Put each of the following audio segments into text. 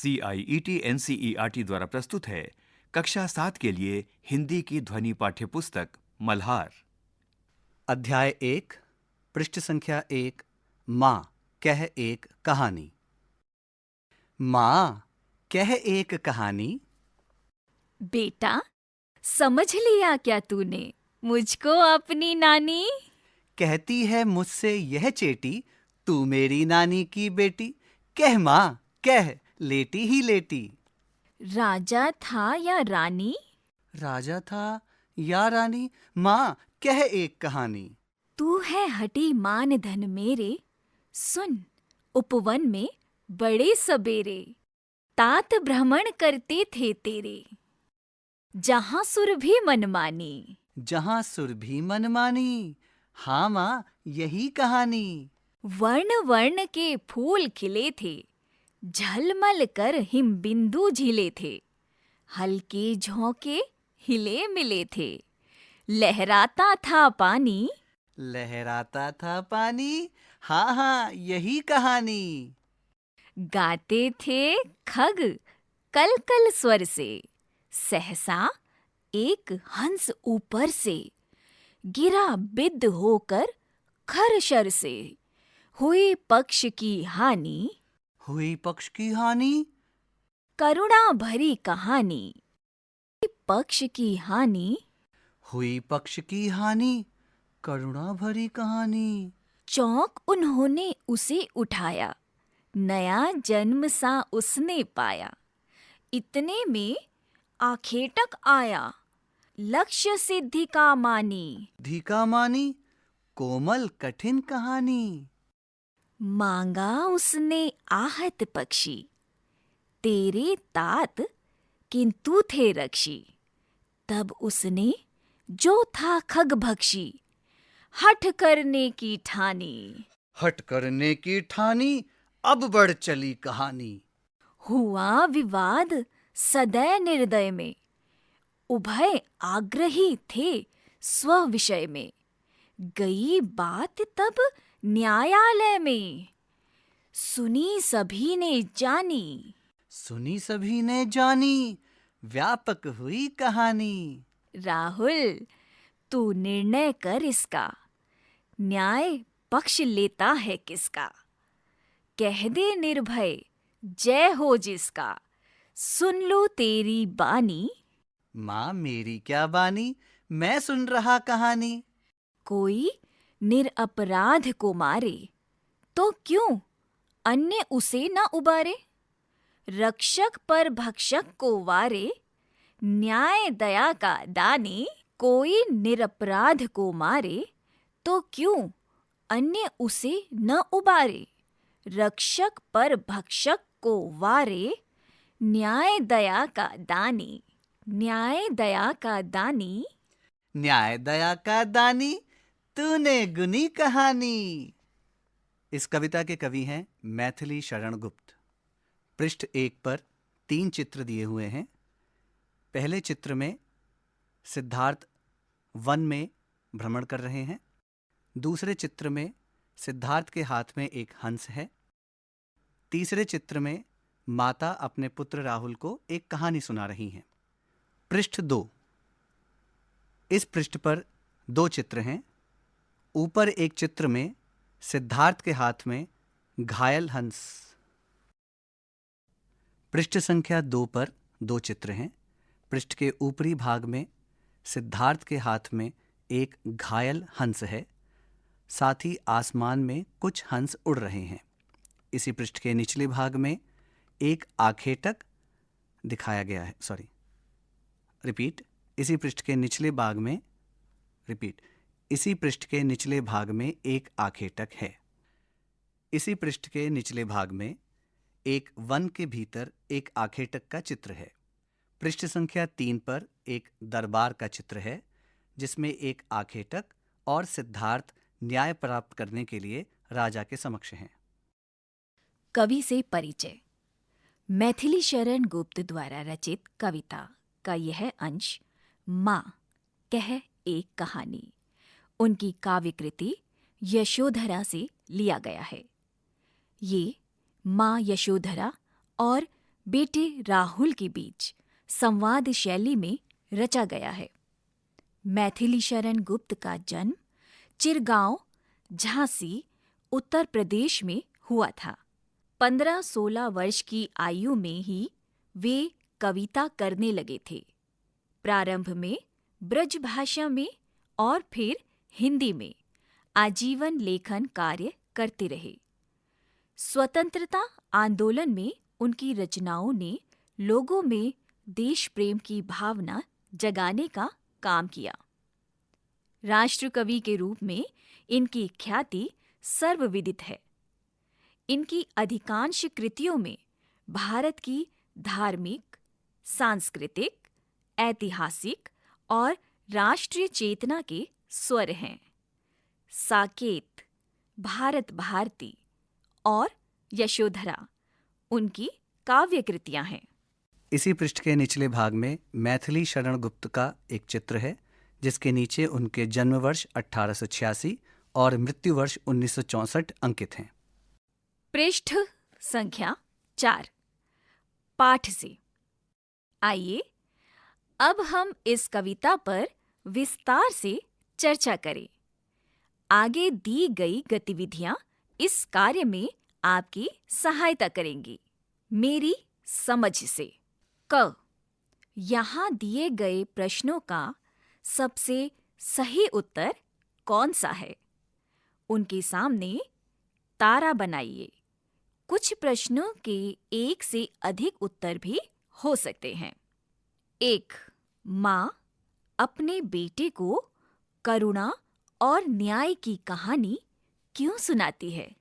CIET NCERT द्वारा प्रस्तुत है कक्षा 7 के लिए हिंदी की ध्वनि पाठ्यपुस्तक मल्हार। अध्याय 1 पृष्ठ संख्या 1 माँ कह एक कहानी। माँ कह एक कहानी। बेटा, समझ लिया क्या तूने मुझको अपनी नानी? कहती है मुझसे यह चेटी, तू मेरी नानी की बेटी। कह माँ कह, लेटी ही लेटी। राजा था या रानी? राजा था या रानी, माँ कह एक कहानी। तू है हठी मान धन मेरे, सुन उपवन में बड़े सबेरे तात भ्रमण करते थे तेरे, जहां सुर भी मनमानी। जहाँ सुर भी मनमानी, हाँ माँ यही कहानी। वर्ण वर्ण के फूल खिले थे, झलमल कर हिमबिंदु झिले थे, हल्के झोंके हिले मिले थे, लहराता था पानी। लहराता था पानी, हाँ हाँ यही कहानी। गाते थे खग कल कल स्वर से, सहसा एक हंस ऊपर से गिरा बिद होकर खरशर से, हुई पक्ष की हानि। हुई पक्ष की हानि, करुणा भरी कहानी। पक्ष की हानि। हुई पक्ष की हानि, करुणा भरी कहानी। चौंक उन्होंने उसे उठाया, नया जन्म सा उसने पाया। इतने में आखेटक आया, लक्ष्य सिद्धि का मानी। धिका मानी, कोमल कठिन कहानी। मांगा उसने आहत पक्षी, तेरे तात किंतु थे रक्षी। तब उसने जो था खग भक्षी, हठ करने की ठानी। हट करने की ठानी, अब बढ़ चली कहानी। हुआ विवाद सदै निर्दय में, उभय आग्रही थे स्व विषय में। गई बात तब न्यायालय में, सुनी सभी ने जानी। सुनी सभी ने जानी, व्यापक हुई कहानी। राहुल, तू निर्णय कर इसका, न्याय पक्ष लेता है किसका? कह दे निर्भय जय हो जिसका, सुन लो तेरी बानी। माँ मेरी क्या बानी, मैं सुन रहा कहानी। कोई निरपराध को मारे, तो क्यों अन्य उसे न उबारे? रक्षक पर भक्षक को वारे, न्याय दया का दानी। कोई निरपराध को मारे, तो क्यों अन्य उसे न उबारे? रक्षक पर भक्षक को वारे, न्याय दया का दानी। न्याय दया का दानी। न्याय दया का दानी, तूने गुनी कहानी। इस कविता के कवि हैं मैथिली शरण गुप्त। पृष्ठ 1 पर 3 चित्र दिए हुए हैं। पहले चित्र में सिद्धार्थ वन में भ्रमण कर रहे हैं। दूसरे चित्र में सिद्धार्थ के हाथ में एक हंस है। तीसरे चित्र में माता अपने पुत्र राहुल को एक कहानी सुना रही हैं। पृष्ठ 2, इस पृष्ठ पर 2 चित्र हैं। ऊपर एक चित्र में सिद्धार्थ के हाथ में घायल हंस। पृष्ठ संख्या 2 पर 2 चित्र हैं। पृष्ठ के ऊपरी भाग में सिद्धार्थ के हाथ में एक घायल हंस है, साथ ही आसमान में कुछ हंस उड़ रहे हैं। इसी पृष्ठ के निचले भाग में एक आखेटक दिखाया गया है। इसी पृष्ठ के निचले भाग में एक आखेटक है। इसी पृष्ठ के निचले भाग में एक वन के भीतर एक आखेटक का चित्र है। पृष्ठ संख्या 3 पर एक दरबार का चित्र है, जिसमें एक आखेटक और सिद्धार्थ न्याय प्राप्त करने के लिए राजा के समक्ष हैं। कवि से परिचय। मैथिली शरण गुप्त द्वारा रचित कविता का यह अंश माँ कह एक कहानी उनकी काव्य कृति यशोधरा से लिया गया है। ये माँ यशोधरा और बेटे राहुल के बीच संवाद शैली में रचा गया है। मैथिली शरण गुप्त का जन्म चिरगांव, झांसी, उत्तर प्रदेश में हुआ था। 15-16 वर्ष की आयु में ही वे कविता करने लगे थे। प्रारंभ में ब्रज भाषा में और फिर हिंदी में आजीवन लेखन कार्य करते रहे। स्वतंत्रता आंदोलन में उनकी रचनाओं ने लोगों में देश प्रेम की भावना जगाने का काम किया। राष्ट्र कवि के रूप में इनकी ख्याति सर्वविदित है। इनकी अधिकांश कृतियों में भारत की धार्मिक, सांस्कृतिक, ऐतिहासिक और राष्ट्रीय चेतना के स्वर हैं। साकेत, भारत भारती और यशोधरा उनकी काव्य कृतियां हैं। इसी पृष्ठ के निचले भाग में मैथिली शरण गुप्त का एक चित्र है, जिसके नीचे उनके जन्म वर्ष 1886 और मृत्यु वर्ष 1964 अंकित हैं। पृष्ठ संख्या 4। पाठ से। आइए अब हम इस कविता पर विस्तार से चर्चा करें। आगे दी गई गतिविधियां इस कार्य में आपकी सहायता करेंगी मेरी समझ से। क, यहाँ दिए गए प्रश्नों का सबसे सही उत्तर कौन सा है? उनके सामने तारा बनाइए। कुछ प्रश्नों के एक से अधिक उत्तर भी हो सकते हैं। 1. माँ अपने बेटे को करुणा और न्याय की कहानी क्यों सुनाती है?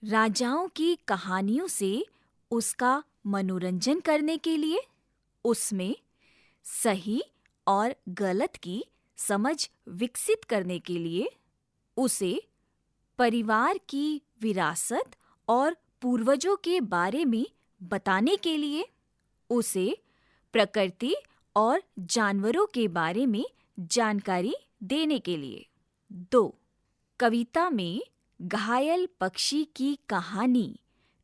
राजाओं की कहानियों से उसका मनोरंजन करने के लिए, उसमें सही और गलत की समझ विकसित करने के लिए, उसे परिवार की विरासत और पूर्वजों के बारे में बताने के लिए, उसे प्रकृति और जानवरों के बारे में जानकारी देने के लिए। 2. कविता में घायल पक्षी की कहानी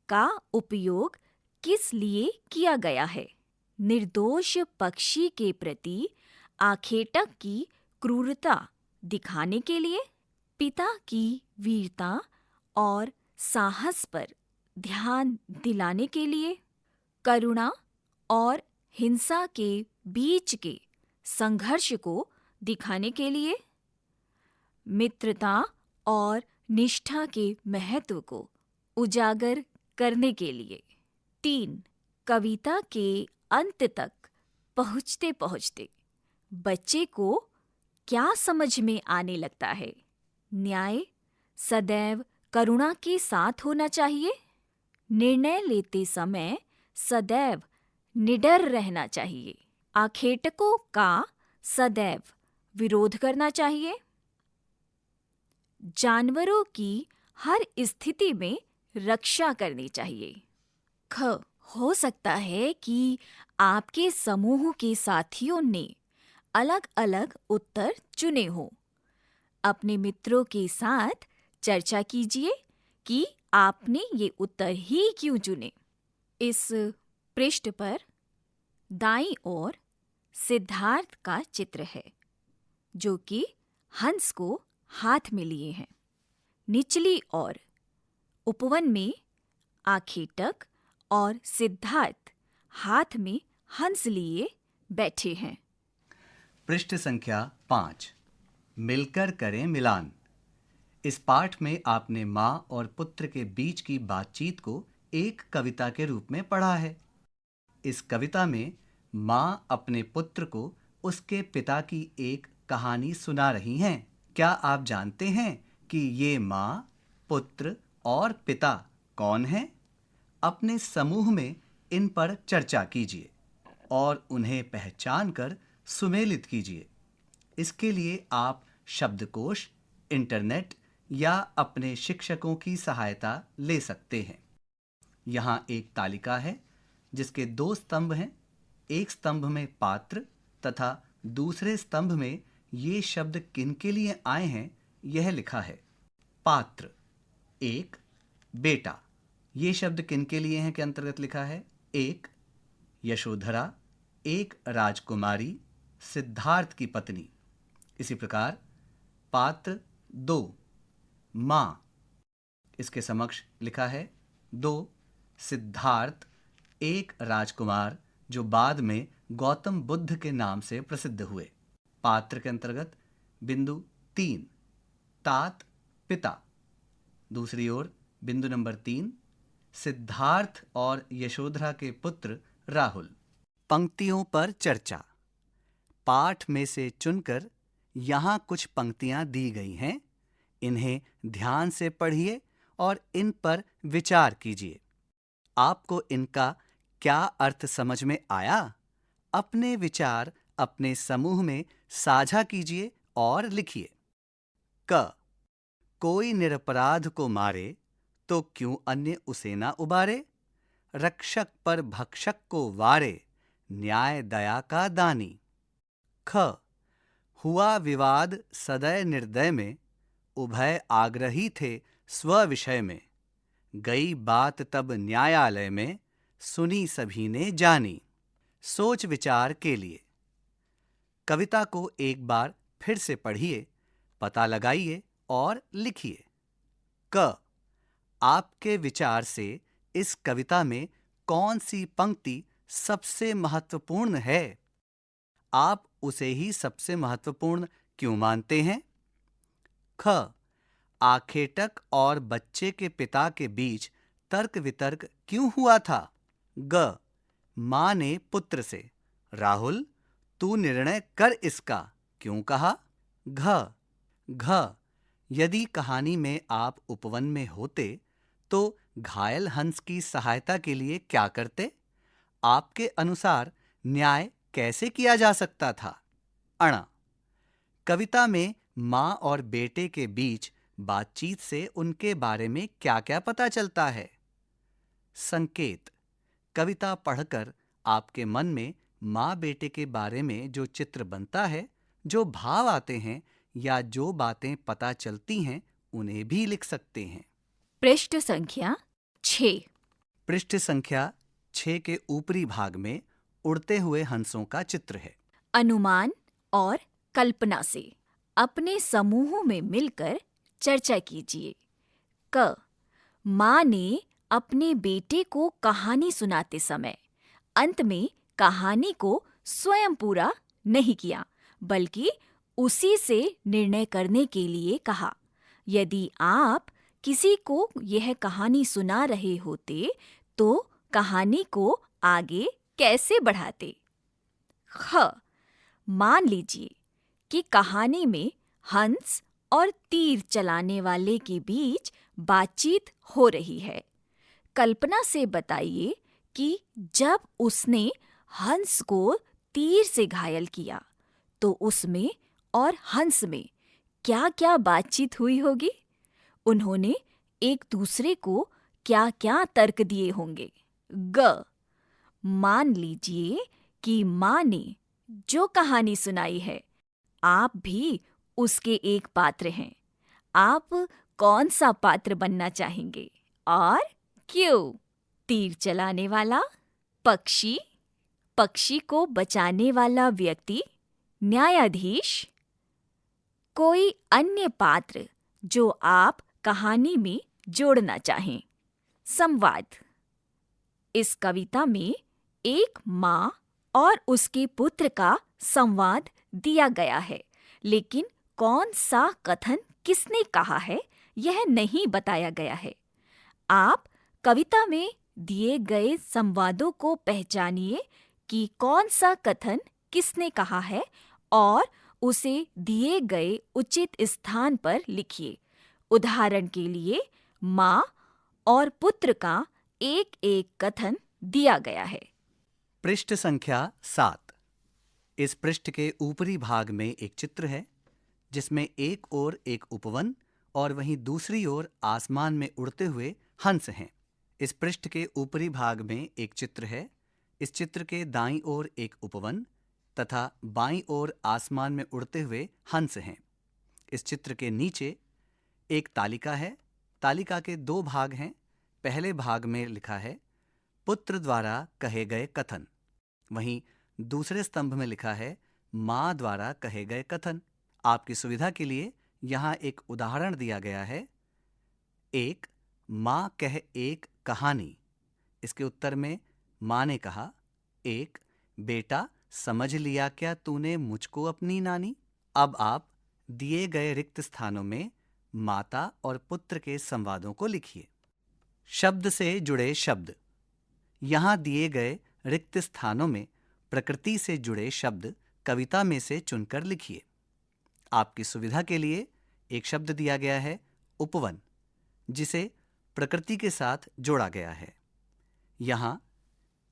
का उपयोग किस लिए किया गया है? निर्दोष पक्षी के प्रति आखेटक की क्रूरता दिखाने के लिए, पिता की वीरता और साहस पर ध्यान दिलाने के लिए, करुणा और हिंसा के बीच के संघर्ष को दिखाने के लिए, मित्रता और निष्ठा के महत्व को उजागर करने के लिए। 3. कविता के अंत तक पहुँचते पहुँचते बच्चे को क्या समझ में आने लगता है? न्याय सदैव करुणा के साथ होना चाहिए। निर्णय लेते समय सदैव निडर रहना चाहिए। आखेटकों का सदैव विरोध करना चाहिए। जानवरों की हर स्थिति में रक्षा करनी चाहिए। ख, हो सकता है कि आपके समूह के साथियों ने अलग अलग उत्तर चुने हो। अपने मित्रों के साथ चर्चा कीजिए कि आपने ये उत्तर ही क्यों चुने। इस पृष्ठ पर दाईं ओर सिद्धार्थ का चित्र है, जो कि हंस को हाथ में लिए हैं। निचली ओर उपवन में आखेटक और सिद्धार्थ हाथ में हंस लिए बैठे हैं। पृष्ठ संख्या 5। मिलकर करें मिलान। इस पाठ में आपने माँ और पुत्र के बीच की बातचीत को एक कविता के रूप में पढ़ा है। इस कविता में माँ अपने पुत्र को उसके पिता की एक कहानी सुना रही हैं। क्या आप जानते हैं कि ये माँ, पुत्र और पिता कौन हैं? अपने समूह में इन पर चर्चा कीजिए और उन्हें पहचान कर सुमेलित कीजिए। इसके लिए आप शब्दकोश, इंटरनेट या अपने शिक्षकों की सहायता ले सकते हैं। यहाँ एक तालिका है जिसके 2 स्तंभ हैं। एक स्तंभ में पात्र तथा दूसरे स्तंभ में ये शब्द किनके लिए आए हैं यह लिखा है। पात्र 1, बेटा। ये शब्द किनके लिए हैं के अंतर्गत लिखा है? एक, यशोधरा एक राजकुमारी सिद्धार्थ की पत्नी। इसी प्रकार पात्र 2, माँ, इसके समक्ष लिखा है 2, सिद्धार्थ एक राजकुमार जो बाद में गौतम बुद्ध के नाम से प्रसिद्ध हुए। पात्र के अंतर्गत बिंदु 3, तात पिता। दूसरी ओर बिंदु नंबर 3, सिद्धार्थ और यशोधरा के पुत्र राहुल। पंक्तियों पर चर्चा। पाठ में से चुनकर यहाँ कुछ पंक्तियाँ दी गई हैं। इन्हें ध्यान से पढ़िए और इन पर विचार कीजिए। आपको इनका क्या अर्थ समझ में आया? अपने विचार अपने समूह में साझा कीजिए और लिखिए। क, कोई निरपराध को मारे तो क्यों अन्य उसे ना उबारे? रक्षक पर भक्षक को वारे, न्याय दया का दानी। ख, हुआ विवाद सदय निर्दय में, उभय आग्रही थे स्व विषय में। गई बात तब न्यायालय में, सुनी सभी ने जानी। सोच विचार के लिए कविता को एक बार फिर से पढ़िए, पता लगाइए और लिखिए। क, आपके विचार से इस कविता में कौन सी पंक्ति सबसे महत्वपूर्ण है? आप उसे ही सबसे महत्वपूर्ण क्यों मानते हैं? ख, आखेटक और बच्चे के पिता के बीच तर्क वितर्क क्यों हुआ था? ग, माँ ने पुत्र से राहुल तू निर्णय कर इसका क्यों कहा? घ, यदि कहानी में आप उपवन में होते तो घायल हंस की सहायता के लिए क्या करते? आपके अनुसार न्याय कैसे किया जा सकता था? अण, कविता में माँ और बेटे के बीच बातचीत से उनके बारे में क्या-क्या पता चलता है? संकेत, कविता पढ़कर आपके मन में माँ बेटे के बारे में जो चित्र बनता है, जो भाव आते हैं या जो बातें पता चलती हैं, उन्हें भी लिख सकते हैं। पृष्ठ संख्या 6। पृष्ठ संख्या 6 के ऊपरी भाग में उड़ते हुए हंसों का चित्र है। अनुमान और कल्पना से अपने समूह में मिलकर चर्चा कीजिए। क, माँ ने अपने बेटे को कहानी सुनाते समय अंत में कहानी को स्वयं पूरा नहीं किया, बल्कि उसी से निर्णय करने के लिए कहा। यदि आप किसी को यह कहानी सुना रहे होते तो कहानी को आगे कैसे बढ़ाते? ख, मान लीजिए कि कहानी में हंस और तीर चलाने वाले के बीच बातचीत हो रही है। कल्पना से बताइए कि जब उसने हंस को तीर से घायल किया तो उसमें और हंस में क्या-क्या बातचीत हुई होगी? उन्होंने एक दूसरे को क्या-क्या तर्क दिए होंगे? ग, मान लीजिए कि माँ ने जो कहानी सुनाई है, आप भी उसके एक पात्र हैं। आप कौन सा पात्र बनना चाहेंगे और क्यों? तीर चलाने वाला, पक्षी, पक्षी को बचाने वाला व्यक्ति, न्यायाधीश, कोई अन्य पात्र जो आप कहानी में जोड़ना चाहें। संवाद। इस कविता में एक माँ और उसके पुत्र का संवाद दिया गया है, लेकिन कौन सा कथन किसने कहा है यह नहीं बताया गया है। आप कविता में दिए गए संवादों को पहचानिए कि कौन सा कथन किसने कहा है और उसे दिए गए उचित स्थान पर लिखिए। उदाहरण के लिए माँ और पुत्र का एक-एक कथन दिया गया है। पृष्ठ संख्या 7। इस पृष्ठ के ऊपरी भाग में एक चित्र है जिसमें एक ओर एक उपवन और वहीं दूसरी ओर आसमान में उड़ते हुए हंस हैं। इस पृष्ठ के ऊपरी भाग में एक चित्र है। इस चित्र के दाईं ओर एक उपवन तथा बाईं ओर आसमान में उड़ते हुए हंस हैं। इस चित्र के नीचे एक तालिका है। तालिका के 2 भाग हैं। पहले भाग में लिखा है पुत्र द्वारा कहे गए कथन। वहीं दूसरे स्तंभ में लिखा है माँ द्वारा कहे गए कथन। आपकी सुविधा के लिए यहाँ एक उदाहरण दिया गया है। एक माँ कह एक कहानी। इसके उत्तर में माँ ने कहा, एक बेटा समझ लिया क्या तूने मुझको अपनी नानी। अब आप दिए गए रिक्त स्थानों में माता और पुत्र के संवादों को लिखिए। शब्द से जुड़े शब्द। यहाँ दिए गए रिक्त स्थानों में प्रकृति से जुड़े शब्द कविता में से चुनकर लिखिए। आपकी सुविधा के लिए एक शब्द दिया गया है उपवन, जिसे प्रकृति के साथ जोड़ा गया है। यहाँ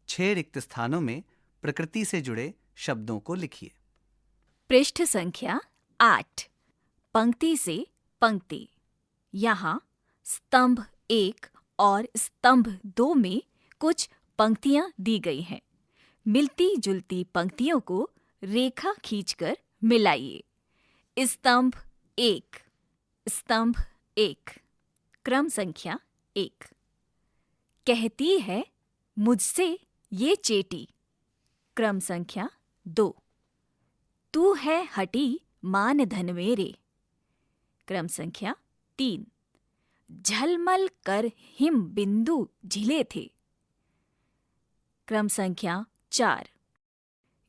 6 रिक्त स्थानों में प्रकृति से जुड़े शब्दों को लिखिए। पृष्ठ संख्या 8, पंक्ति से पंक्ति। यहाँ स्तंभ 1 और स्तंभ 2 में कुछ पंक्तियां दी गई हैं। मिलती जुलती पंक्तियों को रेखा खींचकर मिलाइए। स्तंभ 1, स्तंभ 1, क्रम संख्या 1। कहती है मुझसे ये चेटी, क्रम संख्या 2। तू है हटी मान धन मेरे, क्रम संख्या 3। झलमल कर हिम बिंदु झिले थे, क्रम संख्या 4।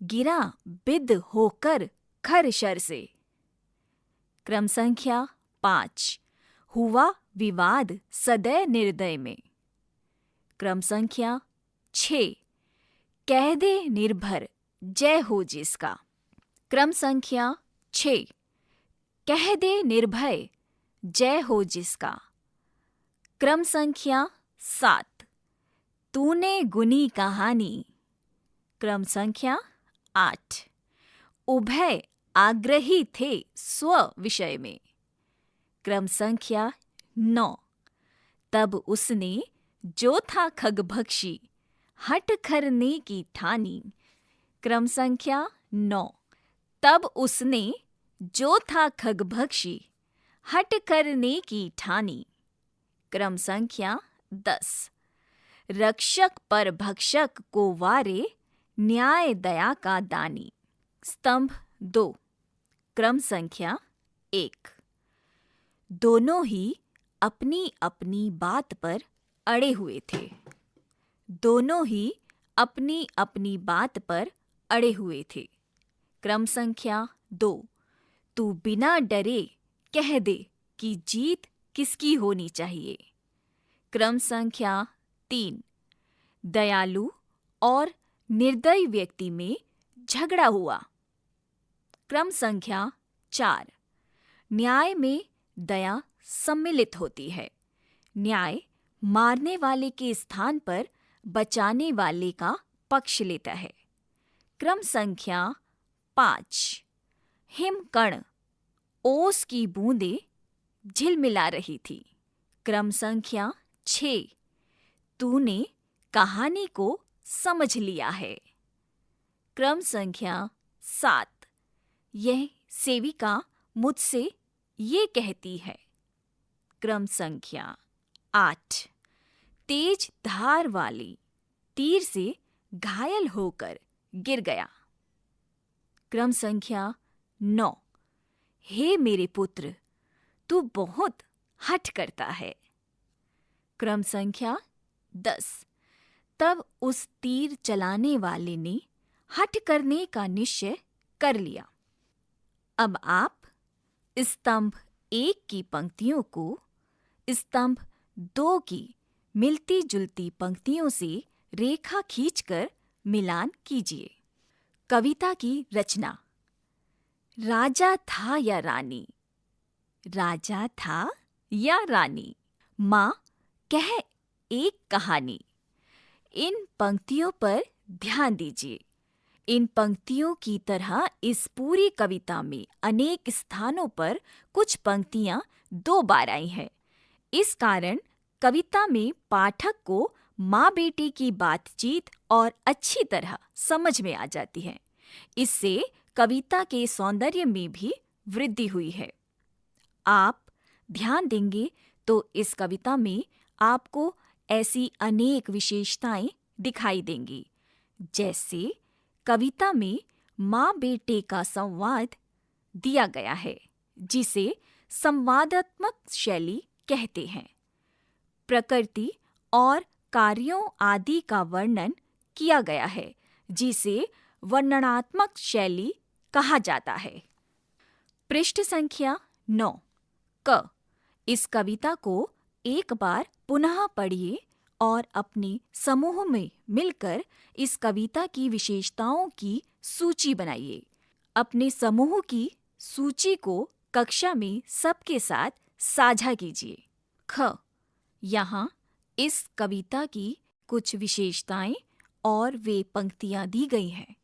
गिरा बिद होकर खर शर से, क्रम संख्या 5। हुआ विवाद सदै निर्दय में, क्रम संख्या 6। कह दे निर्भर जय हो जिसका, क्रम संख्या 6। कह दे निर्भय जय हो जिसका, क्रम संख्या 7। तूने गुनी कहानी, क्रम संख्या 8। उभय आग्रही थे स्व विषय में, क्रम संख्या 9। तब उसने जो था खगभक्षी हट करने की ठानी, क्रम संख्या 9। तब उसने जो था खगभक्षी हट करने की ठानी, क्रम संख्या 10। रक्षक पर भक्षक को वारे न्याय दया का दानी, स्तंभ 2, क्रम संख्या 1। दोनों ही अपनी अपनी बात पर अड़े हुए थे, दोनों ही अपनी अपनी बात पर अड़े हुए थे, क्रम संख्या 2। तू बिना डरे कह दे कि जीत किसकी होनी चाहिए, क्रम संख्या 3। दयालु और निर्दयी व्यक्ति में झगड़ा हुआ, क्रम संख्या 4। न्याय में दया सम्मिलित होती है। न्याय मारने वाले के स्थान पर बचाने वाले का पक्ष लेता है, क्रम संख्या 5। हिमकण ओस की बूंदें झिलमिला रही थी, क्रम संख्या 6। तूने कहानी को समझ लिया है, क्रम संख्या 7। यह सेविका मुझसे ये कहती है, क्रम संख्या 8। तेज धार वाली तीर से घायल होकर गिर गया, क्रम संख्या 9। हे मेरे पुत्र, तू बहुत हठ करता है, क्रम संख्या 10। तब उस तीर चलाने वाले ने हठ करने का निश्चय कर लिया। अब आप स्तंभ 1 की पंक्तियों को स्तंभ 2 की मिलती जुलती पंक्तियों से रेखा खींचकर मिलान कीजिए। कविता की रचना। राजा था या रानी, राजा था या रानी, माँ कह एक कहानी। इन पंक्तियों पर ध्यान दीजिए। इन पंक्तियों की तरह इस पूरी कविता में अनेक स्थानों पर कुछ पंक्तियां 2 बार आई हैं। इस कारण कविता में पाठक को माँ बेटे की बातचीत और अच्छी तरह समझ में आ जाती है। इससे कविता के सौंदर्य में भी वृद्धि हुई है। आप ध्यान देंगे तो इस कविता में आपको ऐसी अनेक विशेषताएं दिखाई देंगी। जैसे कविता में माँ बेटे का संवाद दिया गया है, जिसे संवादात्मक शैली कहते हैं। प्रकृति और कार्यों आदि का वर्णन किया गया है, जिसे वर्णनात्मक शैली कहा जाता है। पृष्ठ संख्या 9 क। इस कविता को एक बार पुनः पढ़िए और अपने समूह में मिलकर इस कविता की विशेषताओं की सूची बनाइए। अपने समूह की सूची को कक्षा में सबके साथ साझा कीजिए। ख। यहाँ इस कविता की कुछ विशेषताएं और वे पंक्तियां दी गई हैं,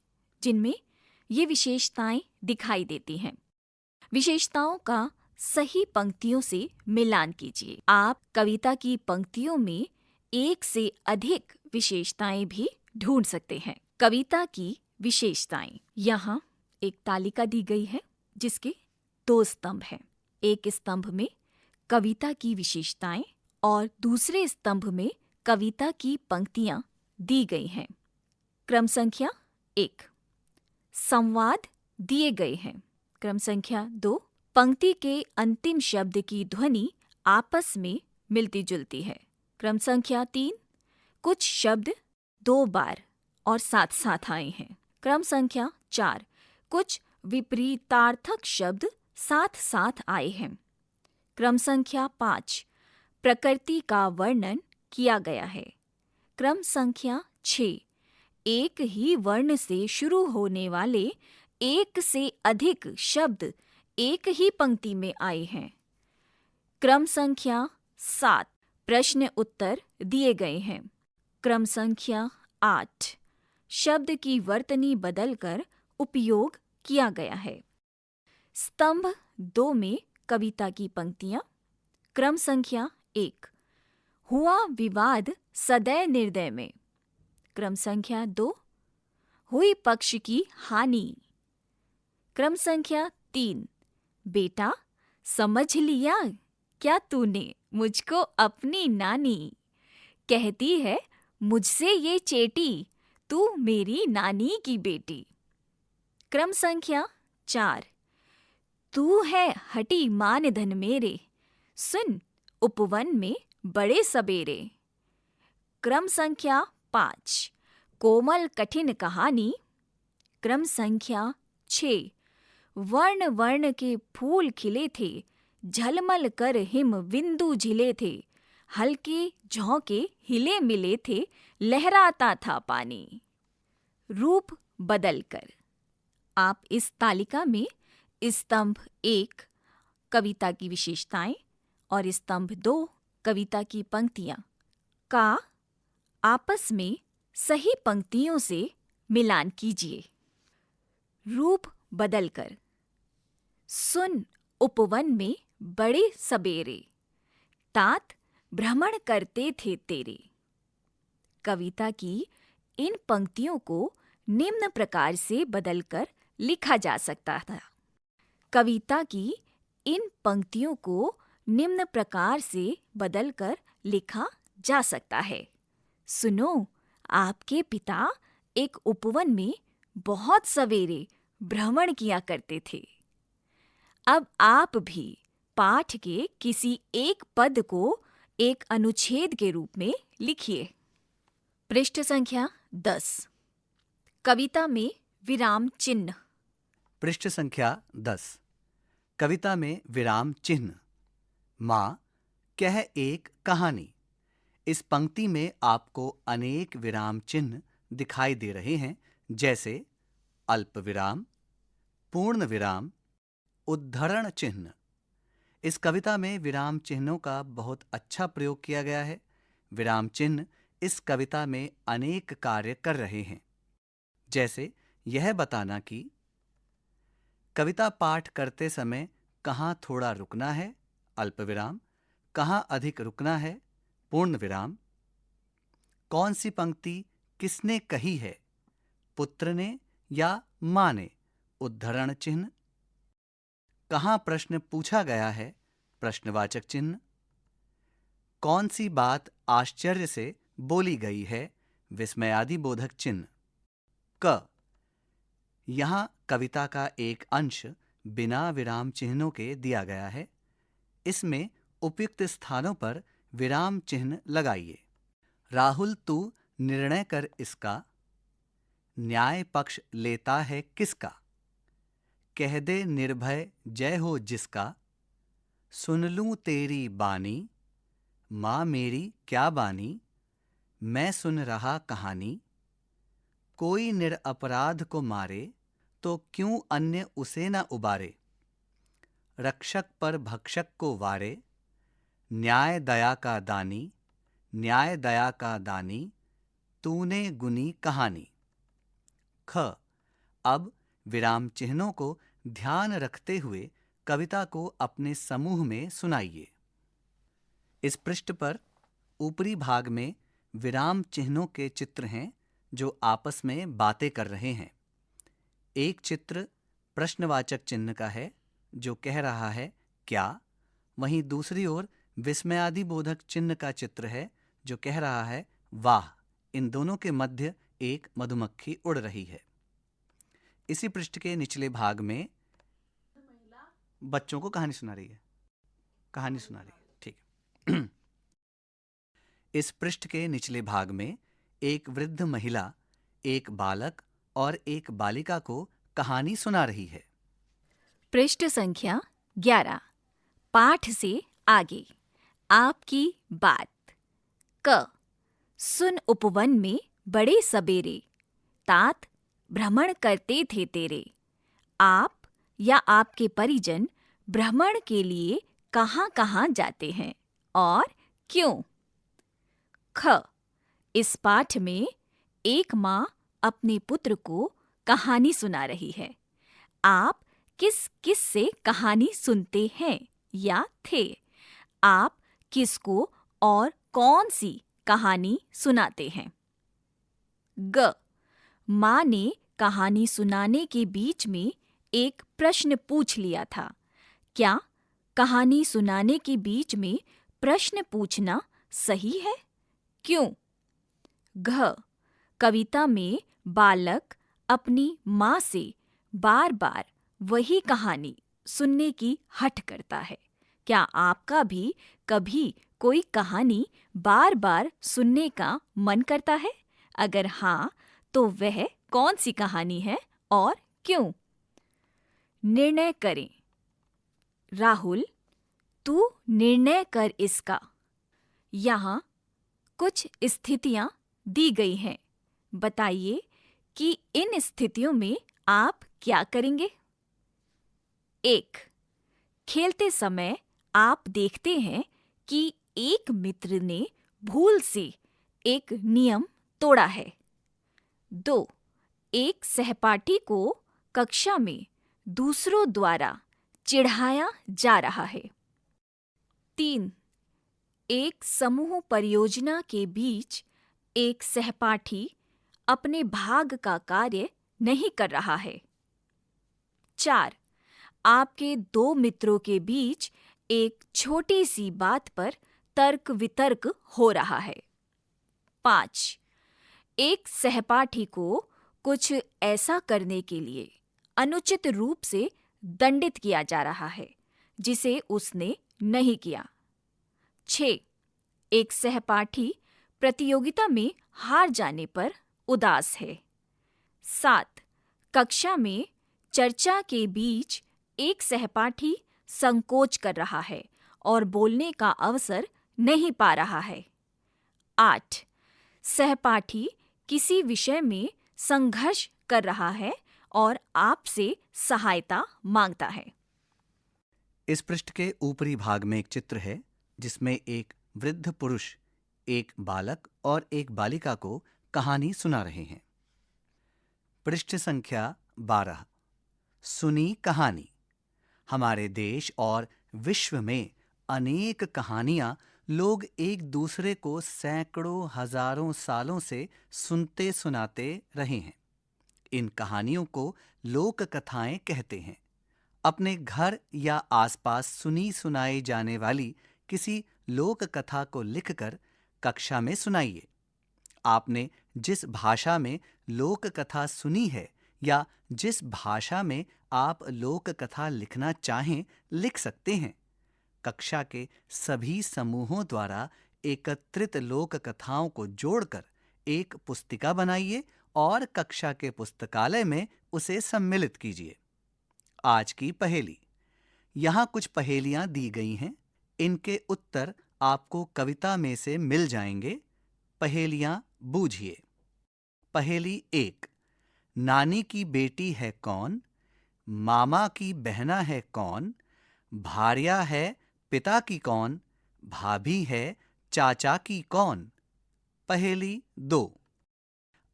जिनमें ये विशेषताएं दिखाई देती हैं। विशेषताओं का सही पंक्तियों से मिलान कीजिए। आप कविता की पंक्तियों में एक से अधिक विशेषताएं भी ढूंढ सकते हैं। कविता की विशेषताएं। यहाँ एक तालिका दी गई है जिसके 2 स्तंभ हैं। एक स्तंभ में कविता की विशेषताएं और दूसरे स्तंभ में कविता की पंक्तियां दी गई हैं। क्रम संख्या 1 संवाद दिए गए हैं। क्रम संख्या 2 पंक्ति के अंतिम शब्द की ध्वनि आपस में मिलती जुलती है। क्रम संख्या 3 कुछ शब्द 2 बार और साथ साथ आए हैं। क्रम संख्या 4 कुछ विपरीतार्थक शब्द साथ साथ आए हैं। क्रम संख्या 5 प्रकृति का वर्णन किया गया है। क्रम संख्या 6 एक ही वर्ण से शुरू होने वाले एक से अधिक शब्द एक ही पंक्ति में आए हैं। क्रम संख्या 7 प्रश्न उत्तर दिए गए हैं। क्रम संख्या 8 शब्द की वर्तनी बदलकर उपयोग किया गया है। स्तंभ 2 में कविता की पंक्तियां। क्रम संख्या 1 हुआ विवाद सदय निर्दय में। क्रम संख्या 2 हुई पक्ष की हानि। क्रम संख्या 3 बेटा समझ लिया क्या तूने मुझको अपनी नानी, कहती है मुझसे ये चेटी तू मेरी नानी की बेटी। क्रम संख्या 4 तू है हटी मानधन मेरे, सुन उपवन में बड़े सबेरे। क्रम संख्या 5 कोमल कठिन कहानी। क्रम संख्या 6 वर्ण वर्ण के फूल खिले थे, झलमल कर हिम बिंदु झिले थे, हल्के झोंके हिले मिले थे, लहराता था पानी। रूप बदलकर। आप इस तालिका में स्तंभ 1 कविता की विशेषताएं और स्तंभ 2 कविता की पंक्तियां का आपस में सही पंक्तियों से मिलान कीजिए। रूप बदलकर। सुन उपवन में बड़े सबेरे, तात भ्रमण करते थे तेरे। कविता की इन पंक्तियों को निम्न प्रकार से बदलकर लिखा जा सकता था। कविता की इन पंक्तियों को निम्न प्रकार से बदलकर लिखा जा सकता है। सुनो, आपके पिता एक उपवन में बहुत सवेरे भ्रमण किया करते थे। अब आप भी पाठ के किसी एक पद को एक अनुच्छेद के रूप में लिखिए। पृष्ठ संख्या 10 कविता में विराम चिन्ह। पृष्ठ संख्या 10 कविता में विराम चिन्ह। माँ कह एक कहानी। इस पंक्ति में आपको अनेक विराम चिन्ह दिखाई दे रहे हैं, जैसे अल्प विराम, पूर्ण विराम, उद्धरण चिन्ह। इस कविता में विराम चिन्हों का बहुत अच्छा प्रयोग किया गया है। विराम चिन्ह इस कविता में अनेक कार्य कर रहे हैं, जैसे यह बताना कि कविता पाठ करते समय कहाँ थोड़ा रुकना है, अल्प विराम, कहाँ अधिक रुकना है, पूर्ण विराम, कौन सी पंक्ति किसने कही है, पुत्र ने या माँ ने, उद्धरण चिन्ह, कहाँ प्रश्न पूछा गया है, प्रश्नवाचक चिन्ह, कौन सी बात आश्चर्य से बोली गई है, विस्मयादि बोधक चिन्ह। क, यहाँ कविता का एक अंश बिना विराम चिन्हों के दिया गया है। इसमें उपयुक्त स्थानों पर विराम चिन्ह लगाइए। राहुल तू निर्णय कर इसका, न्याय पक्ष लेता है किसका। कह दे निर्भय जय हो जिसका, सुन लूं तेरी बानी, माँ मेरी क्या बानी, मैं सुन रहा कहानी। कोई निरपराध को मारे, तो क्यों अन्य उसे न उबारे। रक्षक पर भक्षक को वारे, न्याय दया का दानी, न्याय दया का दानी, तूने गुनी कहानी। ख, अब विराम चिन्हों को ध्यान रखते हुए कविता को अपने समूह में सुनाइए। इस पृष्ठ पर ऊपरी भाग में विराम चिन्हों के चित्र हैं जो आपस में बातें कर रहे हैं। एक चित्र प्रश्नवाचक चिन्ह का है जो कह रहा है क्या, वहीं दूसरी ओर विस्मयादि बोधक चिन्ह का चित्र है जो कह रहा है वाह। इन दोनों के मध्य एक मधुमक्खी उड़ रही है। इसी पृष्ठ के निचले भाग में बच्चों को कहानी सुना रही है। ठीक है। इस पृष्ठ के निचले भाग में एक वृद्ध महिला, एक बालक और एक बालिका को कहानी सुना रही है। पृष्ठ संख्या 11। पाठ से आगे। आपकी बात। क, सुन उपवन में बड़े सबेरे, तात भ्रमण करते थे तेरे। आप या आपके परिजन भ्रमण के लिए कहाँ कहाँ जाते हैं और क्यों। ख, इस पाठ में एक माँ अपने पुत्र को कहानी सुना रही है। आप किस किस से कहानी सुनते हैं या थे। आप किसको और कौन सी कहानी सुनाते हैं। ग, माँ ने कहानी सुनाने के बीच में एक प्रश्न पूछ लिया था। क्या कहानी सुनाने के बीच में प्रश्न पूछना सही है? क्यों? घ, कविता में बालक अपनी माँ से बार बार वही कहानी सुनने की हठ करता है। क्या आपका भी कभी कोई कहानी बार बार सुनने का मन करता है? अगर हाँ, तो वह कौन सी कहानी है और क्यों? निर्णय करें। राहुल, तू निर्णय कर इसका। यहाँ कुछ स्थितियाँ दी गई हैं। बताइए कि इन स्थितियों में आप क्या करेंगे। 1. खेलते समय आप देखते हैं कि एक मित्र ने भूल से एक नियम तोड़ा है। 2. एक सहपाठी को कक्षा में दूसरों द्वारा चिढ़ाया जा रहा है। 3. एक समूह परियोजना के बीच एक सहपाठी अपने भाग का कार्य नहीं कर रहा है। 4. आपके 2 मित्रों के बीच एक छोटी सी बात पर तर्क वितर्क हो रहा है। 5. एक सहपाठी को कुछ ऐसा करने के लिए अनुचित रूप से दंडित किया जा रहा है जिसे उसने नहीं किया। 6. एक सहपाठी प्रतियोगिता में हार जाने पर उदास है। 7. कक्षा में चर्चा के बीच एक सहपाठी संकोच कर रहा है और बोलने का अवसर नहीं पा रहा है। 8. सहपाठी किसी विषय में संघर्ष कर रहा है और आपसे सहायता मांगता है। इस पृष्ठ के ऊपरी भाग में एक चित्र है जिसमें एक वृद्ध पुरुष, एक बालक और एक बालिका को कहानी सुना रहे हैं। पृष्ठ संख्या 12। सुनी कहानी। हमारे देश और विश्व में अनेक कहानियां लोग एक दूसरे को सैकड़ों हजारों सालों से सुनते सुनाते रहे हैं। इन कहानियों को लोक कथाएं कहते हैं। अपने घर या आसपास सुनी सुनाई जाने वाली किसी लोक कथा को लिखकर कक्षा में सुनाइए। आपने जिस भाषा में लोक कथा सुनी है या जिस भाषा में आप लोक कथा लिखना चाहें लिख सकते हैं। कक्षा के सभी समूहों द्वारा एकत्रित लोक कथाओं को जोड़कर एक पुस्तिका बनाइए और कक्षा के पुस्तकालय में उसे सम्मिलित कीजिए। आज की पहेली। यहाँ कुछ पहेलियां दी गई हैं। इनके उत्तर आपको कविता में से मिल जाएंगे। पहेलियां बूझिए। पहेली 1। नानी की बेटी है कौन? मामा की बहना है कौन? भार्या है पिता की कौन? भाभी है चाचा की कौन? पहेली 2।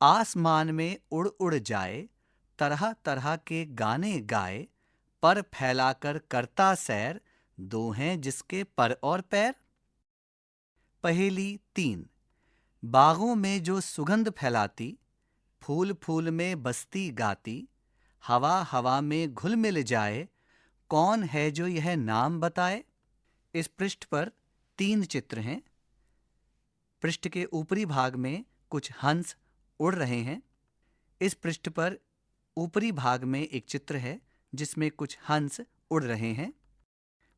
आसमान में उड़ उड़ जाए, तरह तरह के गाने गाए, पर फैलाकर करता सैर, दो हैं जिसके पर और पैर। पहेली 3। बागों में जो सुगंध फैलाती, फूल फूल में बस्ती गाती, हवा हवा में घुल मिल जाए, कौन है जो यह नाम बताए? इस पृष्ठ पर 3 चित्र हैं। पृष्ठ के ऊपरी भाग में कुछ हंस उड़ रहे हैं। इस पृष्ठ पर ऊपरी भाग में एक चित्र है जिसमें कुछ हंस उड़ रहे हैं।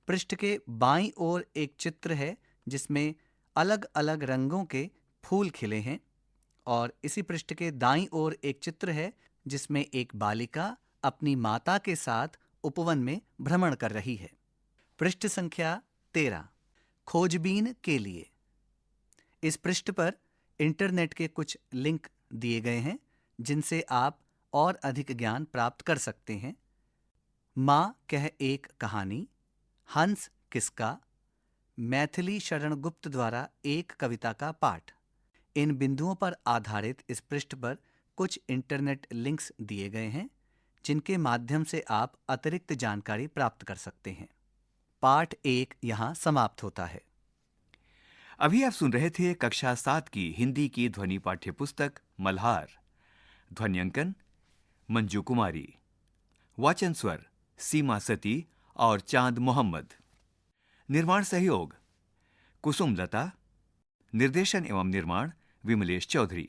पृष्ठ के बाईं ओर एक चित्र है जिसमें अलग अलग रंगों के फूल खिले हैं और इसी पृष्ठ के दाईं ओर एक चित्र है जिसमें एक बालिका अपनी माता के साथ उपवन में भ्रमण कर रही है। पृष्ठ संख्या 13। खोजबीन के लिए। इस पृष्ठ पर इंटरनेट के कुछ लिंक दिए गए हैं जिनसे आप और अधिक ज्ञान प्राप्त कर सकते हैं। माँ कह एक कहानी, हंस किसका, मैथिली शरण गुप्त द्वारा एक कविता का पाठ। इन बिंदुओं पर आधारित इस पृष्ठ पर कुछ इंटरनेट लिंक्स दिए गए हैं जिनके माध्यम से आप अतिरिक्त जानकारी प्राप्त कर सकते हैं। पाठ 1 यहाँ समाप्त होता है। अभी आप सुन रहे थे कक्षा 7 की हिंदी की ध्वनि पाठ्य पुस्तक मल्हार। ध्वन्यांकन मंजू कुमारी। वाचन स्वर सीमा सती और चांद मोहम्मद। निर्माण सहयोग कुसुम लता। निर्देशन एवं निर्माण विमलेश चौधरी।